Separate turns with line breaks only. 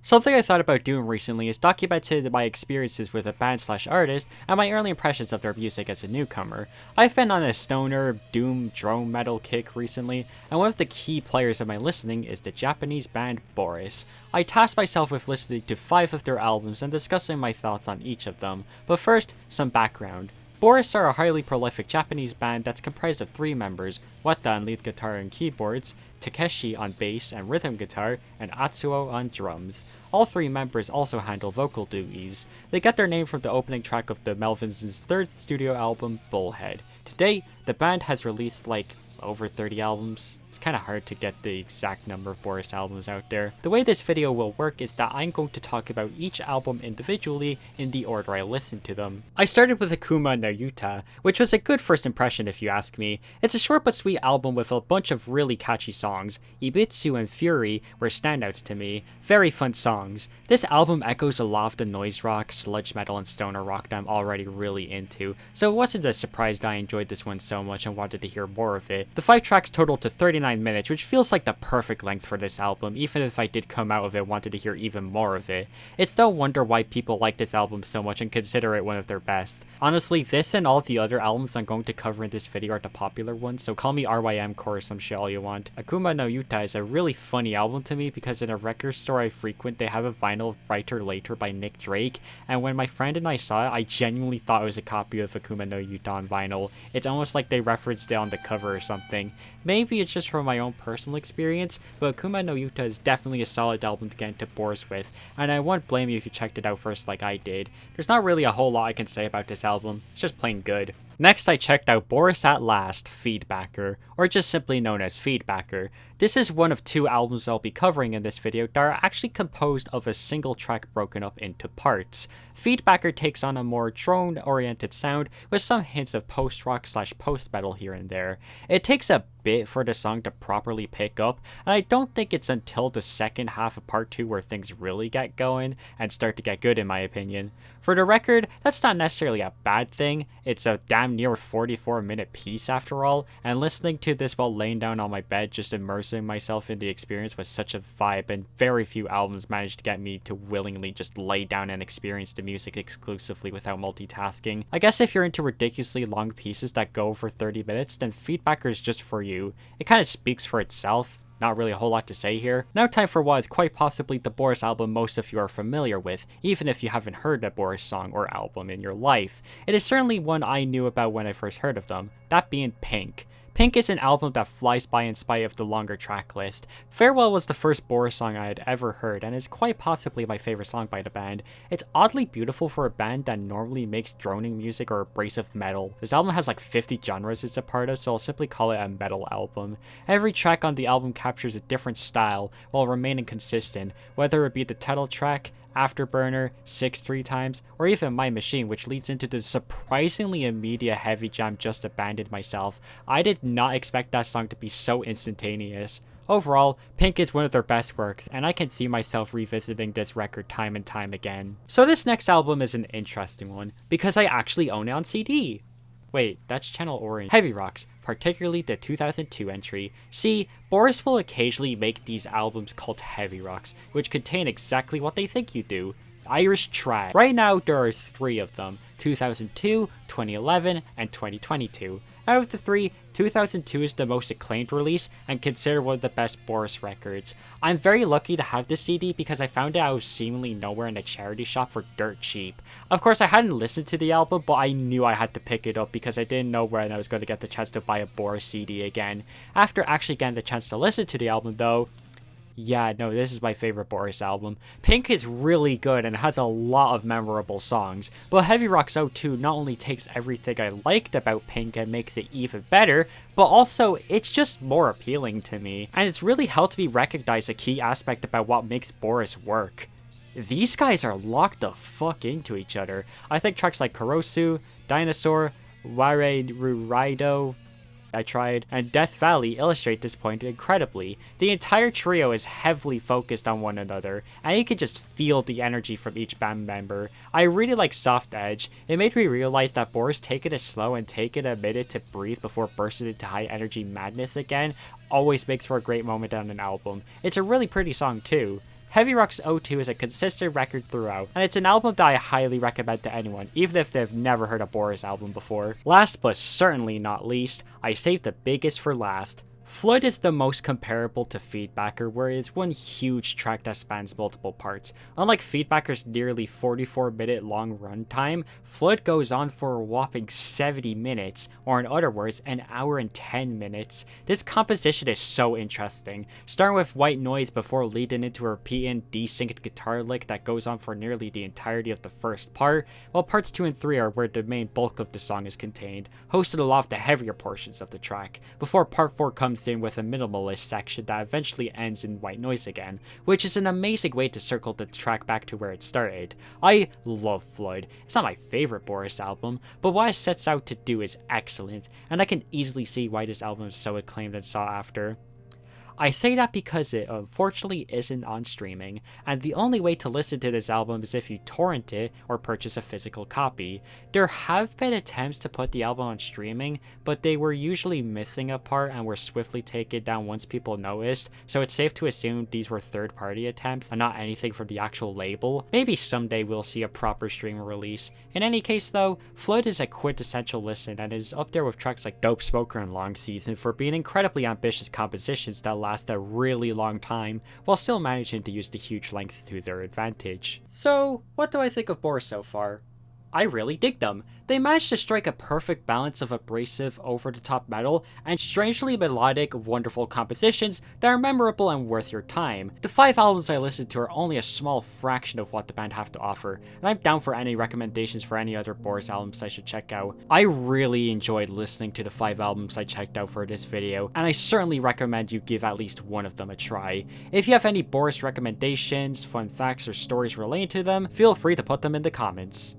Something I thought about doing recently is documenting my experiences with a band/artist and my early impressions of their music as a newcomer. I've been on a stoner, doom, drone metal kick recently, and one of the key players of my listening is the Japanese band Boris. I tasked myself with listening to 5 of their albums and discussing my thoughts on each of them, but first, some background. Boris are a highly prolific Japanese band that's comprised of 3 members, Wata on lead guitar and keyboards, Takeshi on bass and rhythm guitar, and Atsuo on drums. All 3 members also handle vocal duties. They get their name from the opening track of the Melvins' 3rd studio album, Bullhead. To date, the band has released over 30 albums. It's kind of hard to get the exact number of Boris albums out there. The way this video will work is that I'm going to talk about each album individually in the order I listened to them. I started with Akuma No Uta, which was a good first impression if you ask me. It's a short but sweet album with a bunch of really catchy songs. Ibitsu and Fury were standouts to me. Very fun songs. This album echoes a lot of the noise rock, sludge metal, and stoner rock that I'm already really into, so it wasn't a surprise that I enjoyed this one so much and wanted to hear more of it. The 5 tracks total to 39 minutes, which feels like the perfect length for this album, even if I did come out of it wanted to hear even more of it. It's no wonder why people like this album so much and consider it one of their best. Honestly, this and all the other albums I'm going to cover in this video are the popular ones, so call me RYM core or some shit all you want. Akuma no Uta is a really funny album to me because in a record store I frequent, they have a vinyl of Brighter Later by Nick Drake, and when my friend and I saw it, I genuinely thought it was a copy of Akuma no Uta on vinyl. It's almost like they referenced it on the cover or something. Maybe it's just from my own personal experience, but Akuma no Uta is definitely a solid album to get into Boris with, and I won't blame you if you checked it out first like I did. There's not really a whole lot I can say about this album, it's just plain good. Next, I checked out Boris at Last, Feedbacker, or just simply known as Feedbacker. This is one of 2 albums I'll be covering in this video that are actually composed of a single track broken up into parts. Feedbacker takes on a more drone-oriented sound with some hints of post-rock/post-metal here and there. It takes a bit for the song to properly pick up, and I don't think it's until the second half of part 2 where things really get going and start to get good in my opinion. For the record, that's not necessarily a bad thing. It's a damn near 44-minute piece after all, and listening to this while laying down on my bed just immersing myself in the experience was such a vibe, and very few albums managed to get me to willingly just lay down and experience the music exclusively without multitasking. I guess if you're into ridiculously long pieces that go for 30 minutes, then Feedbacker is just for you. It kind of speaks for itself. Not really a whole lot to say here. Now time for what is quite possibly the Boris album most of you are familiar with, even if you haven't heard a Boris song or album in your life. It is certainly one I knew about when I first heard of them, that being Pink. Pink is an album that flies by in spite of the longer track list. Farewell was the first Boris song I had ever heard and is quite possibly my favorite song by the band. It's oddly beautiful for a band that normally makes droning music or abrasive metal. This album has like 50 genres it's a part of, so I'll simply call it a metal album. Every track on the album captures a different style while remaining consistent, whether it be the title track, Afterburner, 6 3 times, or even My Machine, which leads into the surprisingly immediate heavy jam Just Abandoned Myself. I did not expect that song to be so instantaneous. Overall, Pink is one of their best works, and I can see myself revisiting this record time and time again. So this next album is an interesting one, because I actually own it on CD. Wait, that's Channel Orange. Heavy Rocks, particularly the 2002 entry. See, Boris will occasionally make these albums called Heavy Rocks, which contain exactly what they think you do. Irish trash. Right now, there are 3 of them, 2002, 2011, and 2022. Out of the 3, 2002 is the most acclaimed release and considered one of the best Boris records. I'm very lucky to have this CD because I found it out of seemingly nowhere in a charity shop for dirt cheap. Of course, I hadn't listened to the album, but I knew I had to pick it up because I didn't know when I was going to get the chance to buy a Boris CD again. After actually getting the chance to listen to the album though, yeah, no, this is my favorite Boris album. Pink is really good and has a lot of memorable songs, but Heavy Rocks Out 2 not only takes everything I liked about Pink and makes it even better, but also it's just more appealing to me, and it's really helped me recognize a key aspect about what makes Boris work. These guys are locked the fuck into each other. I think tracks like Kurosu, Dinosaur, Ware Ruraido, I tried, and Death Valley illustrate this point incredibly. The entire trio is heavily focused on one another, and you can just feel the energy from each band member. I really like Soft Edge. It made me realize that Boris taking it slow and taking a minute to breathe before bursting into high energy madness again always makes for a great moment on an album. It's a really pretty song too. Heavy Rock's O2 is a consistent record throughout, and it's an album that I highly recommend to anyone, even if they've never heard a Boris album before. Last but certainly not least, I saved the biggest for last. Flood is the most comparable to Feedbacker, where it is one huge track that spans multiple parts. Unlike Feedbacker's nearly 44-minute long runtime, Flood goes on for a whopping 70 minutes, or in other words, an hour and 10 minutes. This composition is so interesting, starting with white noise before leading into a repeating desynced guitar lick that goes on for nearly the entirety of the first part, while parts 2 and 3 are where the main bulk of the song is contained, hosting a lot of the heavier portions of the track, before part 4 comes in with a minimalist section that eventually ends in white noise again, which is an amazing way to circle the track back to where it started. I love Flood. It's not my favorite Boris album, but what it sets out to do is excellent, and I can easily see why this album is so acclaimed and sought after. I say that because it unfortunately isn't on streaming, and the only way to listen to this album is if you torrent it or purchase a physical copy. There have been attempts to put the album on streaming, but they were usually missing a part and were swiftly taken down once people noticed, so it's safe to assume these were third-party attempts and not anything from the actual label. Maybe someday we'll see a proper streaming release. In any case though, Flood is a quintessential listen and is up there with tracks like Dope Smoker and Long Season for being incredibly ambitious compositions that last a really long time, while still managing to use the huge lengths to their advantage. So, what do I think of Boris so far? I really dig them. They managed to strike a perfect balance of abrasive, over-the-top metal, and strangely melodic, wonderful compositions that are memorable and worth your time. The 5 albums I listened to are only a small fraction of what the band have to offer, and I'm down for any recommendations for any other Boris albums I should check out. I really enjoyed listening to the 5 albums I checked out for this video, and I certainly recommend you give at least one of them a try. If you have any Boris recommendations, fun facts, or stories related to them, feel free to put them in the comments.